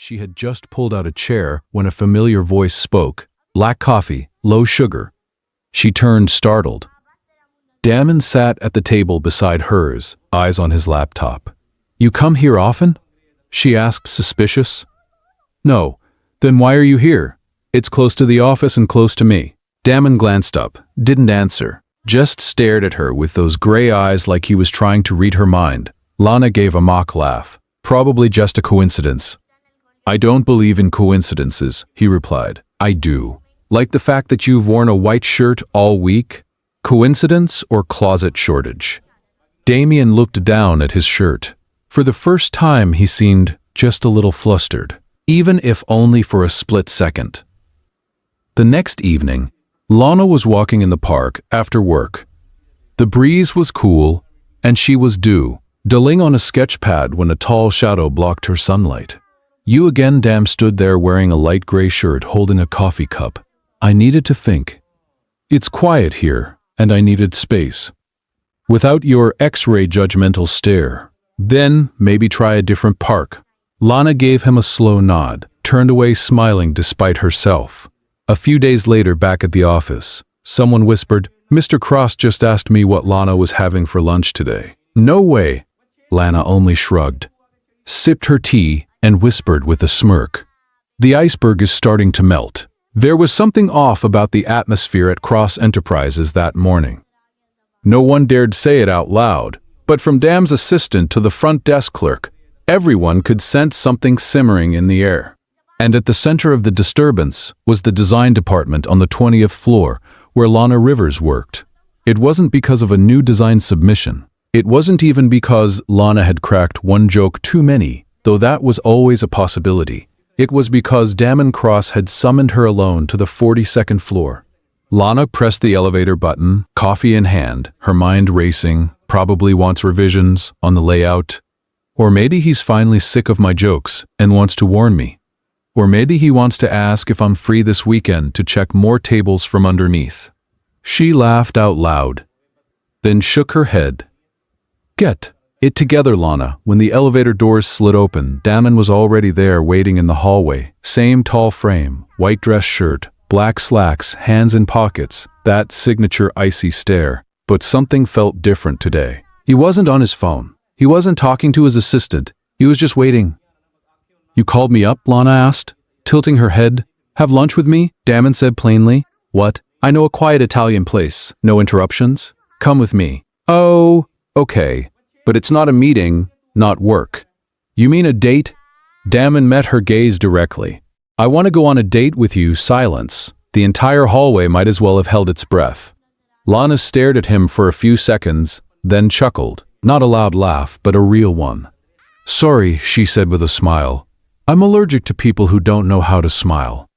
She had just pulled out a chair when a familiar voice spoke. Black coffee, low sugar. She turned, startled. Damon sat at the table beside hers, eyes on his laptop. "You come here often?" she asked, suspicious. "No. Then why are you here? It's close to the office and close to me." Damon glanced up, didn't answer, just stared at her with those gray eyes like he was trying to read her mind. Lana gave a mock laugh. "Probably just a coincidence." "I don't believe in coincidences," he replied. "I do. Like the fact that you've worn a white shirt all week? Coincidence or closet shortage?" Damien looked down at his shirt. For the first time, he seemed just a little flustered, even if only for a split second. The next evening, Lana was walking in the park after work. The breeze was cool, and she was doodling on a sketch pad when a tall shadow blocked her sunlight. "You again?" Dam stood there wearing a light gray shirt holding a coffee cup. "I needed to think. It's quiet here, and I needed space. Without your X-ray judgmental stare. Then maybe try a different park." Lana gave him a slow nod, turned away smiling despite herself. A few days later, back at the office, someone whispered, "Mr. Cross just asked me what Lana was having for lunch today." "No way." Lana only shrugged, sipped her tea, and whispered with a smirk, "The iceberg is starting to melt." There was something off about the atmosphere at Cross Enterprises that morning. No one dared say it out loud, but from Dam's assistant to the front desk clerk, everyone could sense something simmering in the air. And at the center of the disturbance was the design department on the 20th floor, where Lana Rivers worked. It wasn't because of a new design submission. It wasn't even because Lana had cracked one joke too many, though that was always a possibility. It was because Damon Cross had summoned her alone to the 42nd floor. Lana pressed the elevator button, coffee in hand, her mind racing, probably wants revisions on the layout. Or maybe he's finally sick of my jokes and wants to warn me. Or maybe he wants to ask if I'm free this weekend to check more tables from underneath. She laughed out loud, then shook her head. "Get it together, Lana." When the elevator doors slid open, Damon was already there waiting in the hallway. Same tall frame, white dress shirt, black slacks, hands in pockets, that signature icy stare. But something felt different today. He wasn't on his phone. He wasn't talking to his assistant. He was just waiting. "You called me up?" Lana asked, tilting her head. "Have lunch with me?" Damon said plainly. "What?" "I know a quiet Italian place. No interruptions. Come with me." "Oh, okay. But it's not a meeting, not work." "You mean a date?" Damon met her gaze directly. "I want to go on a date with you." Silence. The entire hallway might as well have held its breath. Lana stared at him for a few seconds, then chuckled. Not a loud laugh, but a real one. "Sorry," she said with a smile. "I'm allergic to people who don't know how to smile."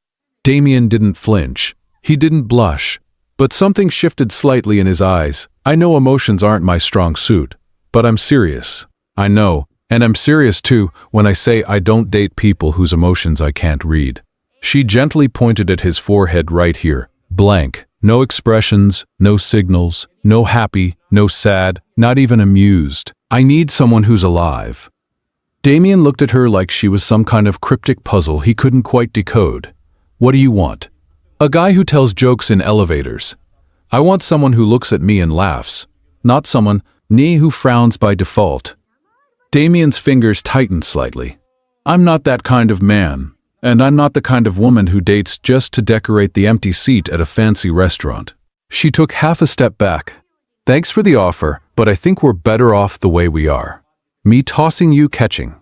Damien didn't flinch. He didn't blush. But something shifted slightly in his eyes. "I know emotions aren't my strong suit, but I'm serious." "I know, and I'm serious too when I say I don't date people whose emotions I can't read." She gently pointed at his forehead right here. Blank. No expressions, no signals, no happy, no sad, not even amused. "I need someone who's alive." Damien looked at her like she was some kind of cryptic puzzle he couldn't quite decode. "What do you want?" "A guy who tells jokes in elevators. I want someone who looks at me and laughs, not someone who frowns by default." Damien's fingers tightened slightly. "I'm not that kind of man. And I'm not the kind of woman who dates just to decorate the empty seat at a fancy restaurant." She took half a step back. "Thanks for the offer, but I think we're better off the way we are. Me tossing, you catching.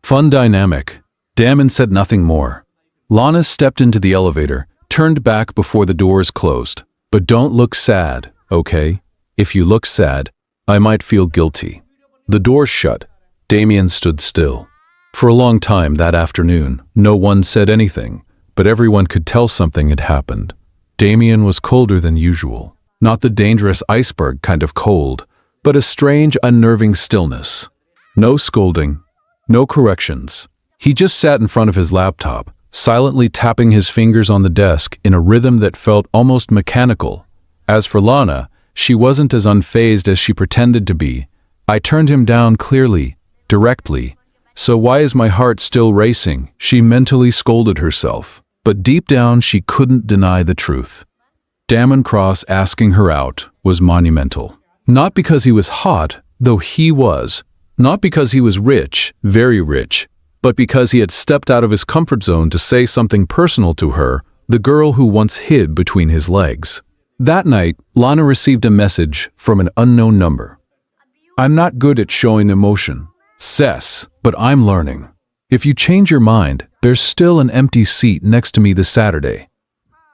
Fun dynamic." Damon said nothing more. Lana stepped into the elevator, turned back before the doors closed. "But don't look sad, okay? If you look sad, I might feel guilty." The doors shut. Damien stood still. For a long time that afternoon, no one said anything, but everyone could tell something had happened. Damien was colder than usual. Not the dangerous iceberg kind of cold, but a strange, unnerving stillness. No scolding, no corrections. He just sat in front of his laptop, silently tapping his fingers on the desk in a rhythm that felt almost mechanical. As for Lana, she wasn't as unfazed as she pretended to be. "I turned him down clearly, directly. So why is my heart still racing? She mentally scolded herself, but deep down she couldn't deny the truth. Damon Cross asking her out was monumental. Not because he was hot, though he was. Not because he was rich, very rich, but because he had stepped out of his comfort zone to say something personal to her, the girl who once hid between his legs. That night, Lana received a message from an unknown number. I'm not good at showing emotion, Cess, but I'm learning. If you change your mind, there's still an empty seat next to me this Saturday.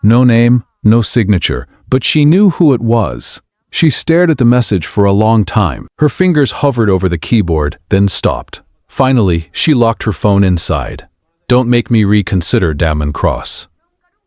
No name, no signature, but she knew who it was. She stared at the message for a long time. Her fingers hovered over the keyboard, then stopped. Finally, she locked her phone inside. Don't make me reconsider, Damon Cross.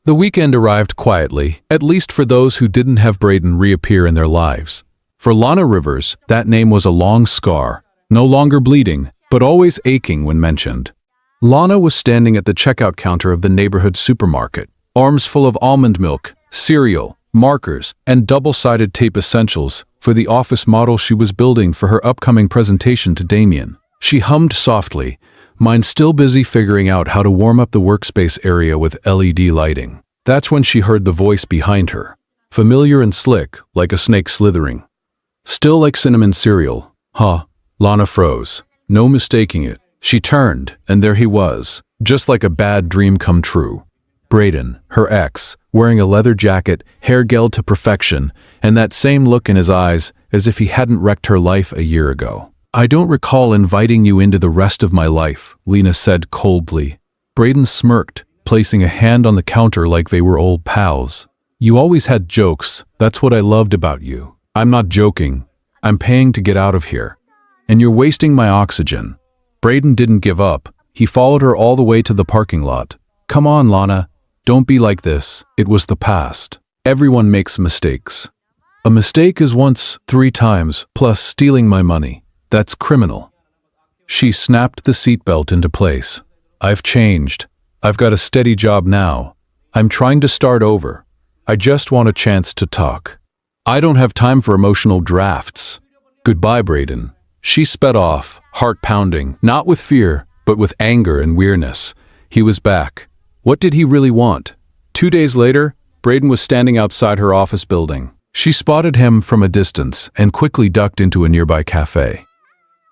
The weekend arrived quietly, at least for those who didn't have Braden reappear in their lives. For Lana Rivers, that name was a long scar, no longer bleeding, but always aching when mentioned. Lana was standing at the checkout counter of the neighborhood supermarket, arms full of almond milk, cereal, markers, and double-sided tape essentials for the office model she was building for her upcoming presentation to Damien. She hummed softly, mind still busy figuring out how to warm up the workspace area with LED lighting. That's when she heard the voice behind her, familiar and slick, like a snake slithering. Still like cinnamon cereal. Huh. Lana froze. No mistaking it. She turned, and there he was, just like a bad dream come true. Braden, her ex, wearing a leather jacket, hair gelled to perfection, and that same look in his eyes as if he hadn't wrecked her life a year ago. I don't recall inviting you into the rest of my life, Lena said coldly. Braden smirked, placing a hand on the counter like they were old pals. You always had jokes. That's what I loved about you. I'm not joking. I'm paying to get out of here. And you're wasting my oxygen. Braden didn't give up. He followed her all the way to the parking lot. Come on, Lana. Don't be like this. It was the past. Everyone makes mistakes. A mistake is once 3 times, plus stealing my money. That's criminal. She snapped the seatbelt into place. I've changed. I've got a steady job now. I'm trying to start over. I just want a chance to talk. I don't have time for emotional drafts. Goodbye, Braden. She sped off, heart pounding, not with fear, but with anger and weariness. He was back. What did he really want? 2 days later, Braden was standing outside her office building. She spotted him from a distance and quickly ducked into a nearby cafe.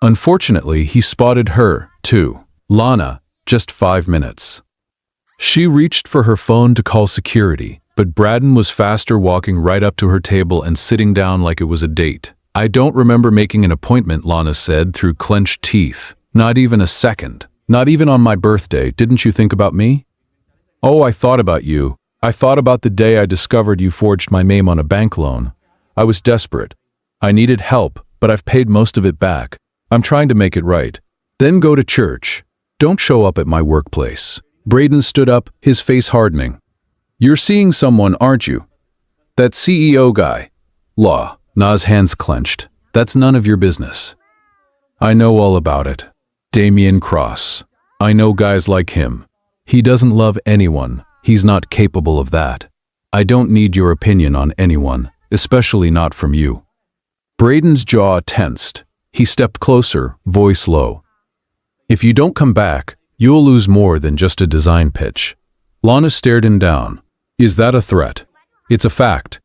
Unfortunately, he spotted her, too. Lana, just 5 minutes. She reached for her phone to call security, but Braden was faster, walking right up to her table and sitting down like it was a date. I don't remember making an appointment, Lana said through clenched teeth. Not even a second. Not even on my birthday. Didn't you think about me? Oh, I thought about you. I thought about the day I discovered you forged my name on a bank loan. I was desperate. I needed help, but I've paid most of it back. I'm trying to make it right. Then go to church. Don't show up at my workplace. Braden stood up, his face hardening. You're seeing someone, aren't you? That CEO guy. Law. Na's hands clenched. That's none of your business. I know all about it. Damien Cross. I know guys like him. He doesn't love anyone. He's not capable of that. I don't need your opinion on anyone, especially not from you. Braden's jaw tensed. He stepped closer, voice low. If you don't come back, you'll lose more than just a design pitch. Lana stared him down. Is that a threat? It's a fact.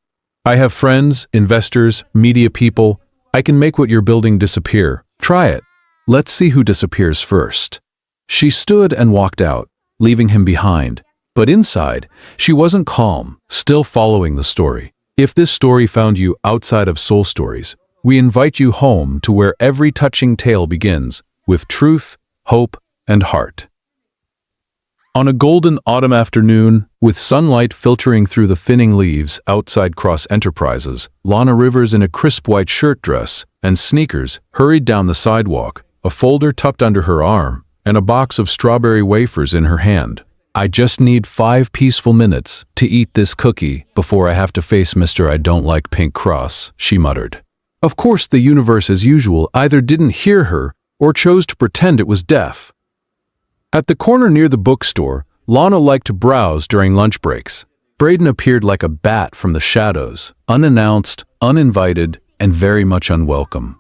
I have friends, investors, media people. I can make what you're building disappear. Try it. Let's see who disappears first. She stood and walked out, leaving him behind. But inside, she wasn't calm, still following the story. If this story found you outside of Soul Stories, we invite you home to where every touching tale begins, with truth, hope, and heart. On a golden autumn afternoon, with sunlight filtering through the thinning leaves outside Cross Enterprises, Lana Rivers in a crisp white shirt dress and sneakers hurried down the sidewalk, a folder tucked under her arm, and a box of strawberry wafers in her hand. I just need 5 peaceful minutes to eat this cookie before I have to face Mr. I Don't Like Pink Cross, she muttered. Of course, the universe, as usual, either didn't hear her or chose to pretend it was deaf. At the corner near the bookstore, Lana liked to browse during lunch breaks. Braden appeared like a bat from the shadows, unannounced, uninvited, and very much unwelcome.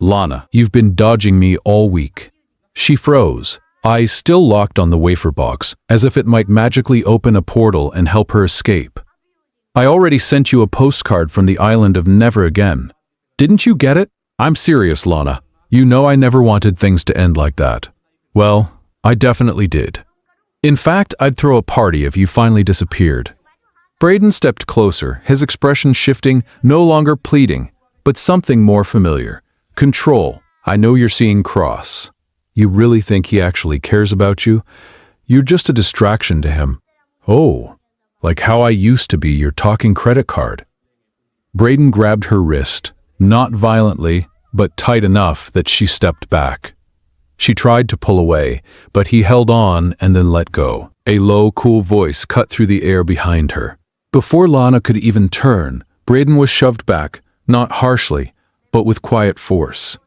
Lana, you've been dodging me all week. She froze, eyes still locked on the wafer box, as if it might magically open a portal and help her escape. I already sent you a postcard from the island of Never Again. Didn't you get it? I'm serious, Lana. You know I never wanted things to end like that. Well, I definitely did. In fact, I'd throw a party if you finally disappeared. Braden stepped closer, his expression shifting, no longer pleading, but something more familiar. Control. I know you're seeing cross. You really think he actually cares about you? You're just a distraction to him. Oh, like how I used to be your talking credit card. Braden grabbed her wrist, not violently, but tight enough that she stepped back. She tried to pull away, but he held on and then let go. A low, cool voice cut through the air behind her. Before Lana could even turn, Braden was shoved back, not harshly, but with quiet force.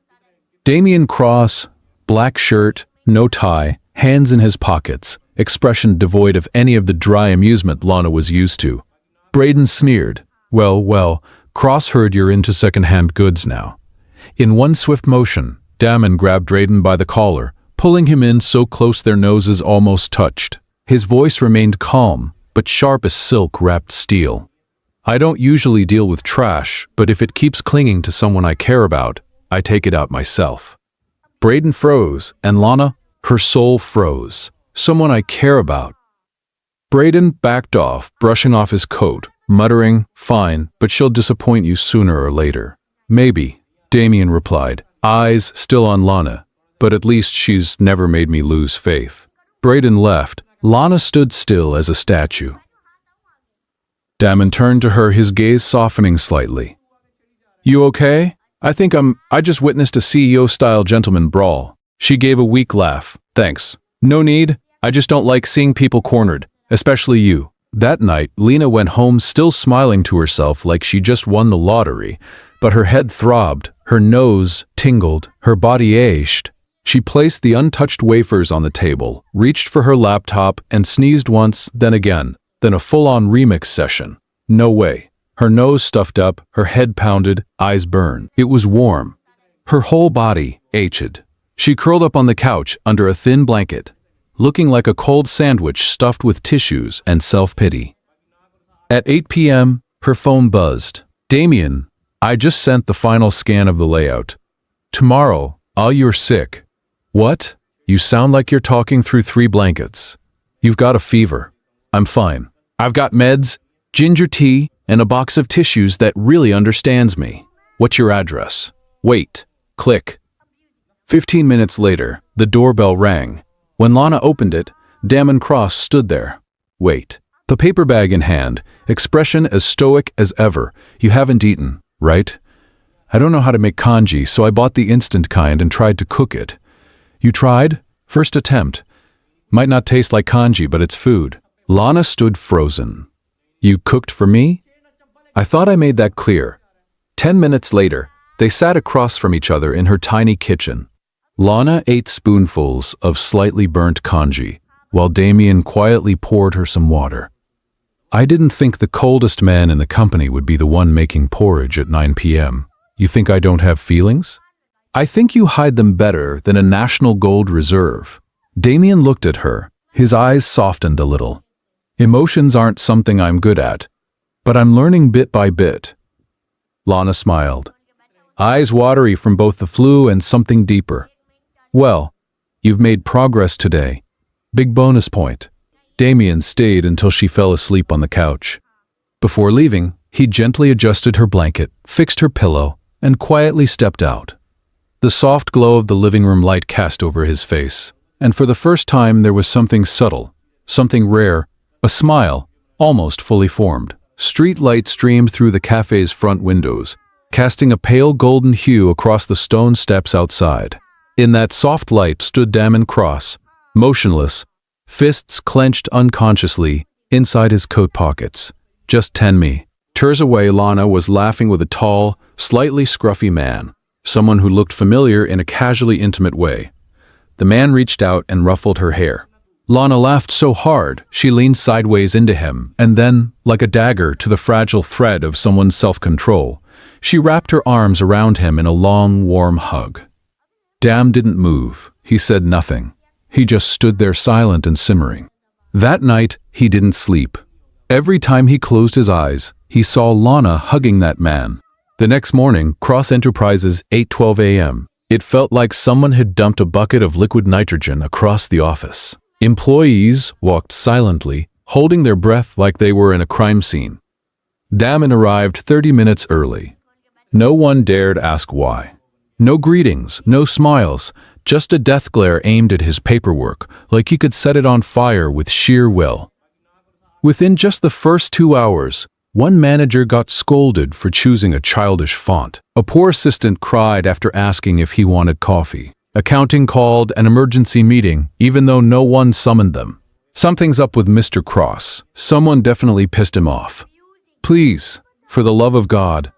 Damien Cross, black shirt, no tie, hands in his pockets, expression devoid of any of the dry amusement Lana was used to. Braden sneered. Well, Cross heard you're into second-hand goods now. In one swift motion, Damon grabbed Braden by the collar, pulling him in so close their noses almost touched. His voice remained calm, but sharp as silk-wrapped steel. I don't usually deal with trash, but if it keeps clinging to someone I care about, I take it out myself. Braden froze, and Lana, her soul froze. Someone I care about. Braden backed off, brushing off his coat, muttering, "Fine, but she'll disappoint you sooner or later." "Maybe," Damien replied, eyes still on Lana, "but at least she's never made me lose faith." Braden left. Lana stood still as a statue. Damon turned to her, his gaze softening slightly. "You okay?" I just witnessed a CEO-style gentleman brawl." She gave a weak laugh. "Thanks. No need. I just don't like seeing people cornered, especially you." That night, Lena went home still smiling to herself like she just won the lottery, but her head throbbed, her nose tingled, her body ached. She placed the untouched wafers on the table, reached for her laptop, and sneezed once, then again, then a full-on remix session. No way. Her nose stuffed up, her head pounded, eyes burned. It was warm. Her whole body ached. She curled up on the couch under a thin blanket, looking like a cold sandwich stuffed with tissues and self-pity. At 8 p.m., her phone buzzed. "Damien, I just sent the final scan of the layout. Tomorrow, you're sick." "What? You sound like you're talking through 3 blankets. You've got a fever." "I'm fine. I've got meds, ginger tea, and a box of tissues that really understands me. What's your address?" "Wait." Click. 15 minutes later, the doorbell rang. When Lana opened it, Damon Cross stood there. "Wait." The paper bag in hand, expression as stoic as ever. "You haven't eaten, right?" "I don't know how to make congee, so I bought the instant kind and tried to cook it." "You tried?" "First attempt. Might not taste like congee, but it's food." Lana stood frozen. "You cooked for me?" "I thought I made that clear." 10 minutes later, they sat across from each other in her tiny kitchen. Lana ate spoonfuls of slightly burnt congee, while Damien quietly poured her some water. "I didn't think the coldest man in the company would be the one making porridge at 9 p.m. You think I don't have feelings?" "I think you hide them better than a national gold reserve." Damien looked at her, his eyes softened a little. "Emotions aren't something I'm good at, but I'm learning bit by bit." Lana smiled, eyes watery from both the flu and something deeper. "Well, you've made progress today. Big bonus point." Damien stayed until she fell asleep on the couch. Before leaving, he gently adjusted her blanket, fixed her pillow, and quietly stepped out. The soft glow of the living room light cast over his face, and for the first time there was something subtle, something rare, a smile, almost fully formed. Street light streamed through the cafe's front windows, casting a pale golden hue across the stone steps outside. In that soft light stood Damon Cross, motionless, fists clenched unconsciously inside his coat pockets. "Just 10 me." Turns away, Lana was laughing with a tall, slightly scruffy man, someone who looked familiar in a casually intimate way. The man reached out and ruffled her hair. Lana laughed so hard, she leaned sideways into him, and then, like a dagger to the fragile thread of someone's self-control, she wrapped her arms around him in a long, warm hug. Dam didn't move. He said nothing. He just stood there silent and simmering. That night, he didn't sleep. Every time he closed his eyes, he saw Lana hugging that man. The next morning, Cross Enterprises, 8:12 a.m. It felt like someone had dumped a bucket of liquid nitrogen across the office. Employees walked silently, holding their breath like they were in a crime scene. Damon arrived 30 minutes early. No one dared ask why. No greetings, no smiles, just a death glare aimed at his paperwork, like he could set it on fire with sheer will. Within just the first 2 hours, one manager got scolded for choosing a childish font. A poor assistant cried after asking if he wanted coffee. Accounting called an emergency meeting, even though no one summoned them. Something's up with Mr. Cross. Someone definitely pissed him off. Please, for the love of God,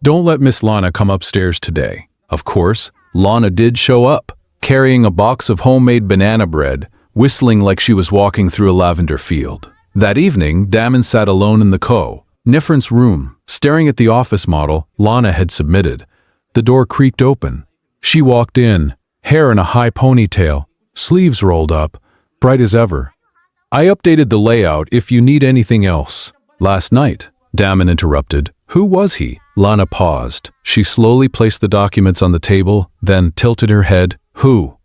don't let Miss Lana come upstairs today. Of course, Lana did show up, carrying a box of homemade banana bread, whistling like she was walking through a lavender field. That evening, Damon sat alone in the Nifferent's room, staring at the office model Lana had submitted. The door creaked open. She walked in, hair in a high ponytail, sleeves rolled up, bright as ever. I updated the layout if you need anything else. Last night, Damon interrupted. Who was he? Lana paused. She slowly placed the documents on the table, then tilted her head. Who?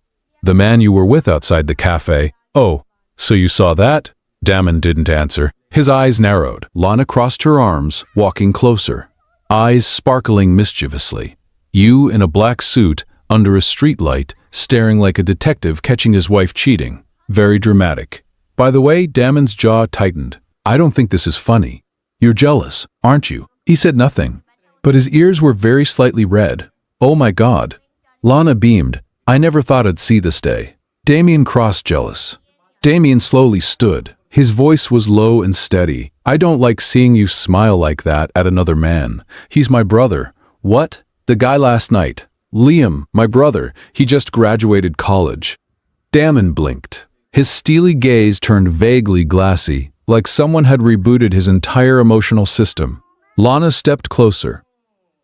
The man you were with outside the cafe. Oh, so you saw that? Damon didn't answer. His eyes narrowed. Lana crossed her arms, walking closer, eyes sparkling mischievously. You in a black suit, under a streetlight, staring like a detective catching his wife cheating. Very dramatic. By the way, Damon's jaw tightened. I don't think this is funny. You're jealous, aren't you? He said nothing, but his ears were very slightly red. Oh my God. Lana beamed. I never thought I'd see this day. Damien Cross jealous. Damien slowly stood. His voice was low and steady. I don't like seeing you smile like that at another man. He's my brother. What? The guy last night. Liam, my brother. He just graduated college. Damon blinked. His steely gaze turned vaguely glassy, like someone had rebooted his entire emotional system. Lana stepped closer.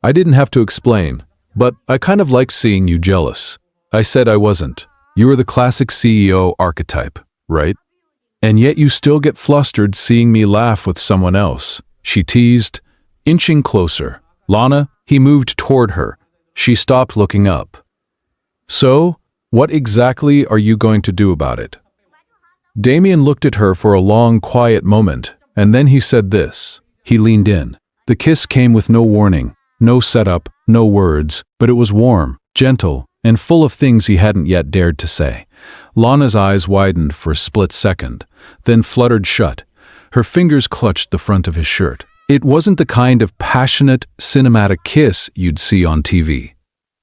I didn't have to explain, but I kind of like seeing you jealous. I said I wasn't. You are the classic CEO archetype, right? And yet you still get flustered seeing me laugh with someone else. She teased, inching closer. Lana, he moved toward her. She stopped looking up. So, what exactly are you going to do about it? Damien looked at her for a long, quiet moment, and then he said this. He leaned in. The kiss came with no warning, no setup, no words, but it was warm, gentle, and full of things he hadn't yet dared to say. Lana's eyes widened for a split second, then fluttered shut. Her fingers clutched the front of his shirt. It wasn't the kind of passionate, cinematic kiss you'd see on TV.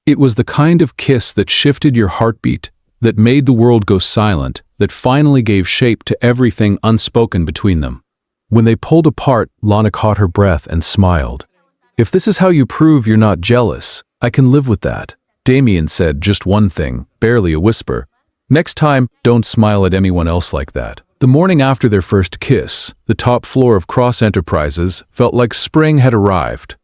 It was the kind of kiss that shifted your heartbeat, that made the world go silent, that finally gave shape to everything unspoken between them. When they pulled apart, Lana caught her breath and smiled. If this is how you prove you're not jealous, I can live with that. Damien said just one thing, barely a whisper. Next time, don't smile at anyone else like that. The morning after their first kiss, the top floor of Cross Enterprises felt like spring had arrived.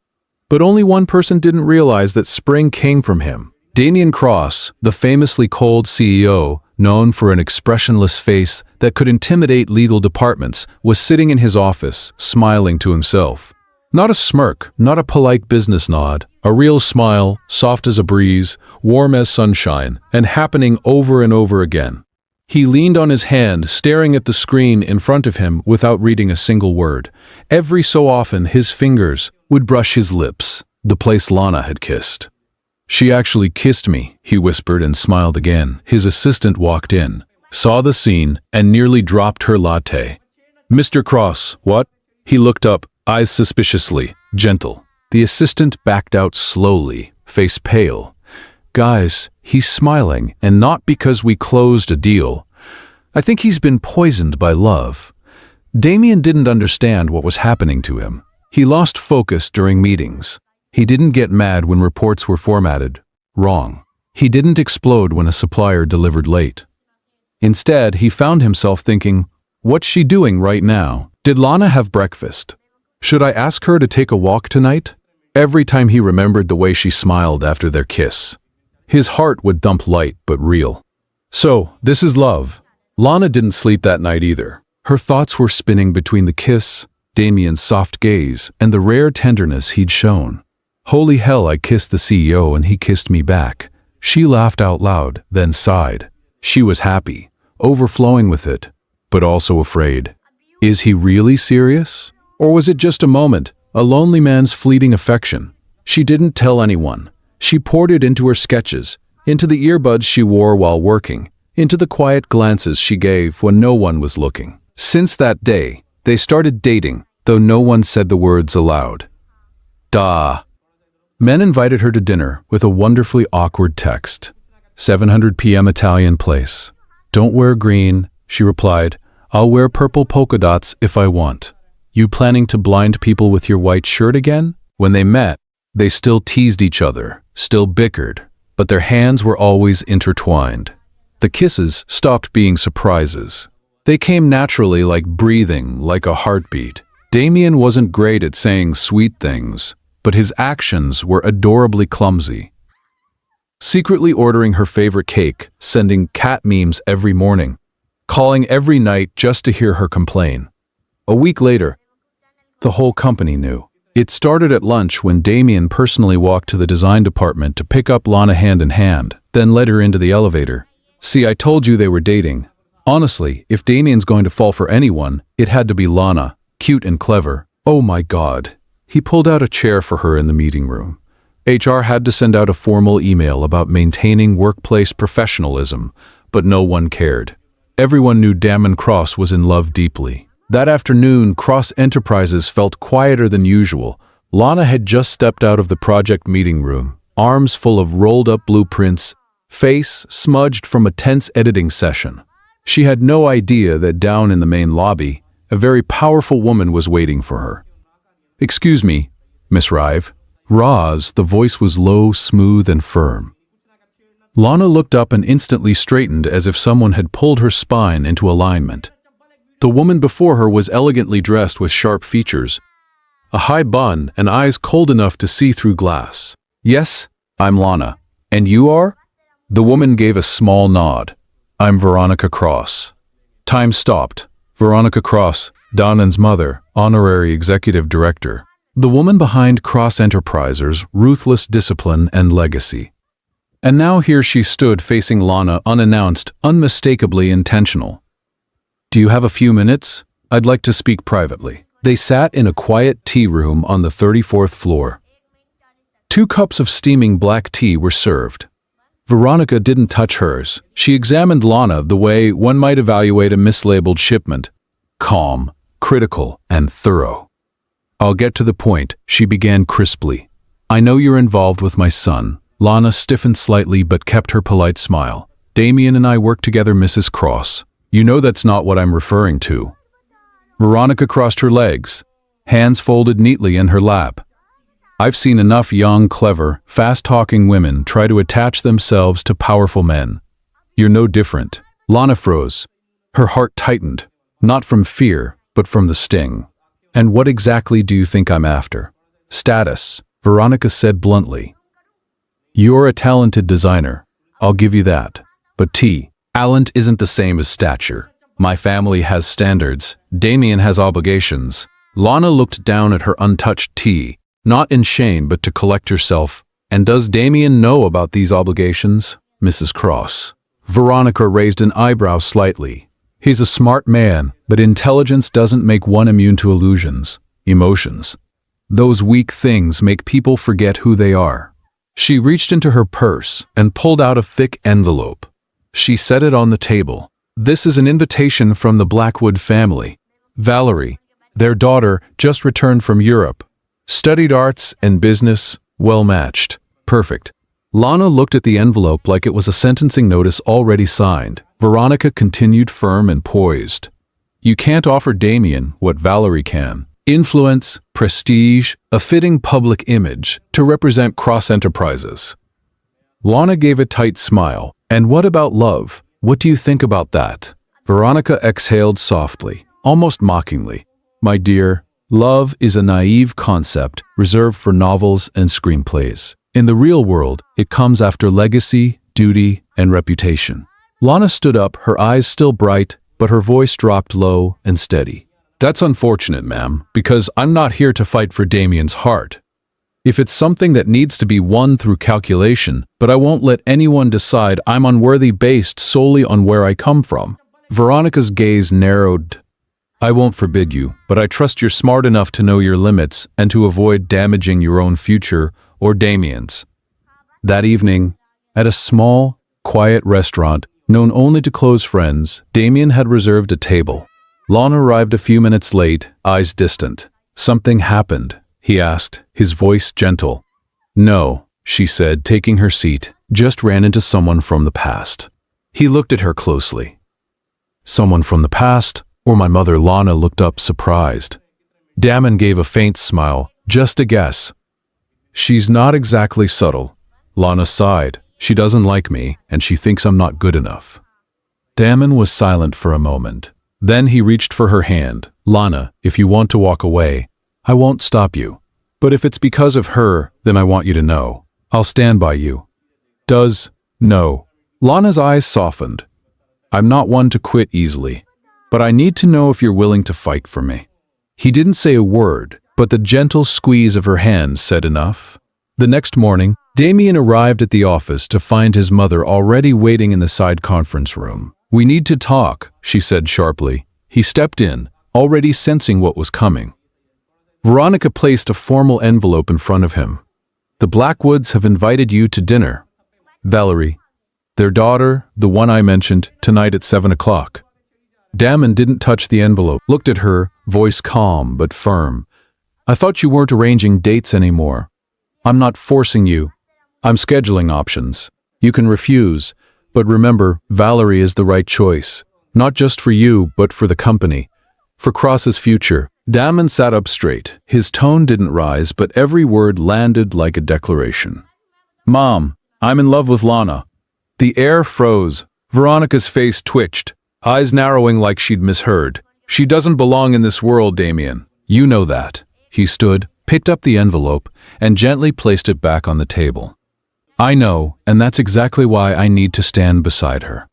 But only one person didn't realize that spring came from him. Damien Cross, the famously cold CEO, known for an expressionless face that could intimidate legal departments, was sitting in his office, smiling to himself. Not a smirk, not a polite business nod, a real smile, soft as a breeze, warm as sunshine, and happening over and over again. He leaned on his hand, staring at the screen in front of him without reading a single word. Every so often, his fingers would brush his lips, the place Lana had kissed. She actually kissed me, he whispered and smiled again. His assistant walked in, saw the scene, and nearly dropped her latte. Mr. Cross, what? He looked up, eyes suspiciously, gentle. The assistant backed out slowly, face pale. Guys, he's smiling, and not because we closed a deal. I think he's been poisoned by love. Damien didn't understand what was happening to him. He lost focus during meetings. He didn't get mad when reports were formatted wrong. He didn't explode when a supplier delivered late. Instead, he found himself thinking, what's she doing right now? Did Lana have breakfast? Should I ask her to take a walk tonight? Every time he remembered the way she smiled after their kiss, His heart would thump light but real. So, this is love. Lana didn't sleep that night either. Her thoughts were spinning between the kiss, Damien's soft gaze, and the rare tenderness he'd shown. Holy hell, I kissed the CEO and he kissed me back. She laughed out loud, then sighed. She was happy, overflowing with it, but also afraid. Is he really serious? Or was it just a moment, a lonely man's fleeting affection? She didn't tell anyone. She poured it into her sketches, into the earbuds she wore while working, into the quiet glances she gave when no one was looking. Since that day, they started dating, though no one said the words aloud. Duh. Men invited her to dinner with a wonderfully awkward text. 700 p.m. Italian place. Don't wear green, she replied. I'll wear purple polka dots if I want. You planning to blind people with your white shirt again? When they met, they still teased each other, still bickered, but their hands were always intertwined. The kisses stopped being surprises. They came naturally, like breathing, like a heartbeat. Damien wasn't great at saying sweet things, but his actions were adorably clumsy. Secretly ordering her favorite cake, sending cat memes every morning, calling every night just to hear her complain. A week later, the whole company knew. It started at lunch when Damien personally walked to the design department to pick up Lana hand in hand, then led her into the elevator. See, I told you they were dating. Honestly, if Damien's going to fall for anyone, it had to be Lana, cute and clever. Oh my God. He pulled out a chair for her in the meeting room. HR had to send out a formal email about maintaining workplace professionalism, but no one cared. Everyone knew Damon Cross was in love deeply. That afternoon, Cross Enterprises felt quieter than usual. Lana had just stepped out of the project meeting room, arms full of rolled-up blueprints, face smudged from a tense editing session. She had no idea that down in the main lobby, a very powerful woman was waiting for her. Excuse me, Miss Rive. Roz, the voice was low, smooth, and firm. Lana looked up and instantly straightened as if someone had pulled her spine into alignment. The woman before her was elegantly dressed with sharp features, a high bun and eyes cold enough to see through glass. Yes, I'm Lana. And you are? The woman gave a small nod. I'm Veronica Cross. Time stopped. Veronica Cross, Donan's mother, honorary executive director. The woman behind Cross Enterprises' ruthless discipline and legacy. And now here she stood facing Lana unannounced, unmistakably intentional. Do you have a few minutes? I'd like to speak privately. They sat in a quiet tea room on the 34th floor. 2 cups of steaming black tea were served. Veronica didn't touch hers. She examined Lana the way one might evaluate a mislabeled shipment. Calm, critical, and thorough. I'll get to the point, she began crisply. I know you're involved with my son. Lana stiffened slightly but kept her polite smile. Damien and I work together, Mrs. Cross. You know that's not what I'm referring to. Veronica crossed her legs, hands folded neatly in her lap. I've seen enough young, clever, fast-talking women try to attach themselves to powerful men. You're no different. Lana froze. Her heart tightened, not from fear, but from the sting. And what exactly do you think I'm after? Status, Veronica said bluntly. You're a talented designer. I'll give you that. But talent isn't the same as stature. My family has standards. Damien has obligations. Lana looked down at her untouched tea, not in shame but to collect herself. And does Damien know about these obligations, Mrs. Cross? Veronica raised an eyebrow slightly. He's a smart man, but intelligence doesn't make one immune to illusions, emotions. Those weak things make people forget who they are. She reached into her purse and pulled out a thick envelope. She set it on the table. This is an invitation from the Blackwood family. Valerie, their daughter, just returned from Europe. Studied arts and business, well matched. Perfect. Lana looked at the envelope like it was a sentencing notice already signed. Veronica continued firm and poised. You can't offer Damien what Valerie can. Influence, prestige, a fitting public image to represent Cross Enterprises. Lana gave a tight smile. And what about love? What do you think about that? Veronica exhaled softly, almost mockingly. My dear, love is a naive concept reserved for novels and screenplays. In the real world, it comes after legacy, duty, and reputation. Lana stood up, her eyes still bright, but her voice dropped low and steady. That's unfortunate, ma'am, because I'm not here to fight for Damien's heart. If it's something that needs to be won through calculation, but I won't let anyone decide I'm unworthy based solely on where I come from. Veronica's gaze narrowed. I won't forbid you, but I trust you're smart enough to know your limits and to avoid damaging your own future or Damien's. That evening, at a small, quiet restaurant known only to close friends, Damien had reserved a table. Lana arrived a few minutes late, eyes distant. Something happened, he asked, his voice gentle. No, she said, taking her seat, just ran into someone from the past. He looked at her closely. Someone from the past, or my mother? Lana looked up surprised. Damon gave a faint smile, just a guess. She's not exactly subtle. Lana sighed. She doesn't like me, and she thinks I'm not good enough. Damon was silent for a moment. Then he reached for her hand. Lana, if you want to walk away, I won't stop you. But if it's because of her, then I want you to know. I'll stand by you. No. Lana's eyes softened. I'm not one to quit easily, but I need to know if you're willing to fight for me. He didn't say a word, but the gentle squeeze of her hand said enough. The next morning, Damien arrived at the office to find his mother already waiting in the side conference room. We need to talk, she said sharply. He stepped in, already sensing what was coming. Veronica placed a formal envelope in front of him. The Blackwoods have invited you to dinner. Valerie, their daughter, the one I mentioned, tonight at 7 o'clock. Damon didn't touch the envelope, looked at her, voice calm but firm. I thought you weren't arranging dates anymore. I'm not forcing you. I'm scheduling options. You can refuse, but remember, Valerie is the right choice. Not just for you, but for the company. For Cross's future. Damon sat up straight. His tone didn't rise, but every word landed like a declaration. Mom, I'm in love with Lana. The air froze. Veronica's face twitched, eyes narrowing like she'd misheard. She doesn't belong in this world, Damien. You know that. He stood, picked up the envelope, and gently placed it back on the table. I know, and that's exactly why I need to stand beside her.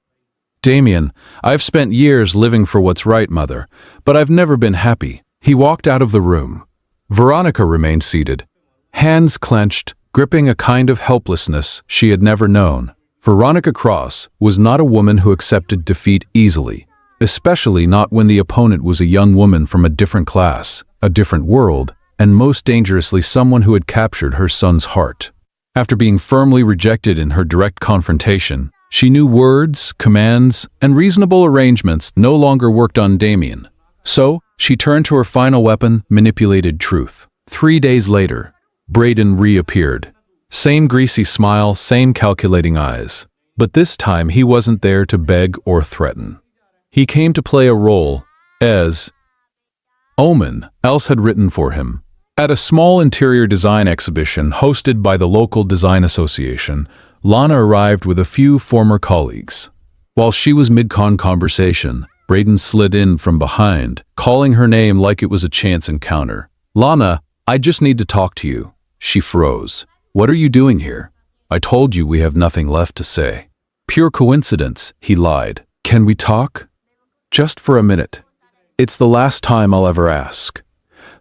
Damien, I've spent years living for what's right, Mother, but I've never been happy. He walked out of the room. Veronica remained seated, hands clenched, gripping a kind of helplessness she had never known. Veronica Cross was not a woman who accepted defeat easily, especially not when the opponent was a young woman from a different class, a different world, and most dangerously someone who had captured her son's heart. After being firmly rejected in her direct confrontation, she knew words, commands, and reasonable arrangements no longer worked on Damien. So, she turned to her final weapon, manipulated truth. 3 days later, Braden reappeared. Same greasy smile, same calculating eyes. But this time he wasn't there to beg or threaten. He came to play a role, as Omen else had written for him. At a small interior design exhibition hosted by the local design association, Lana arrived with a few former colleagues. While she was mid-con conversation, Braden slid in from behind, calling her name like it was a chance encounter. Lana, I just need to talk to you. She froze. What are you doing here? I told you we have nothing left to say. Pure coincidence, he lied. Can we talk? Just for a minute. It's the last time I'll ever ask.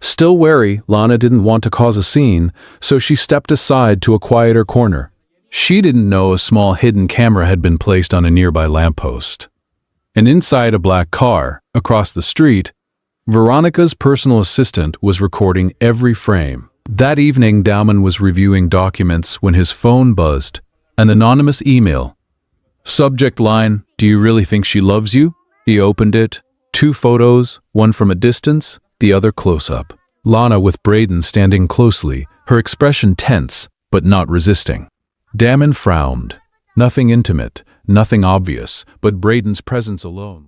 Still wary, Lana didn't want to cause a scene, so she stepped aside to a quieter corner. She didn't know a small hidden camera had been placed on a nearby lamppost. And inside a black car, across the street, Veronica's personal assistant was recording every frame. That evening, Damon was reviewing documents when his phone buzzed. An anonymous email. Subject line, do you really think she loves you? He opened it. 2 photos, one from a distance, the other close-up. Lana with Braden standing closely, her expression tense, but not resisting. Damon frowned. Nothing intimate, nothing obvious, but Braden's presence alone.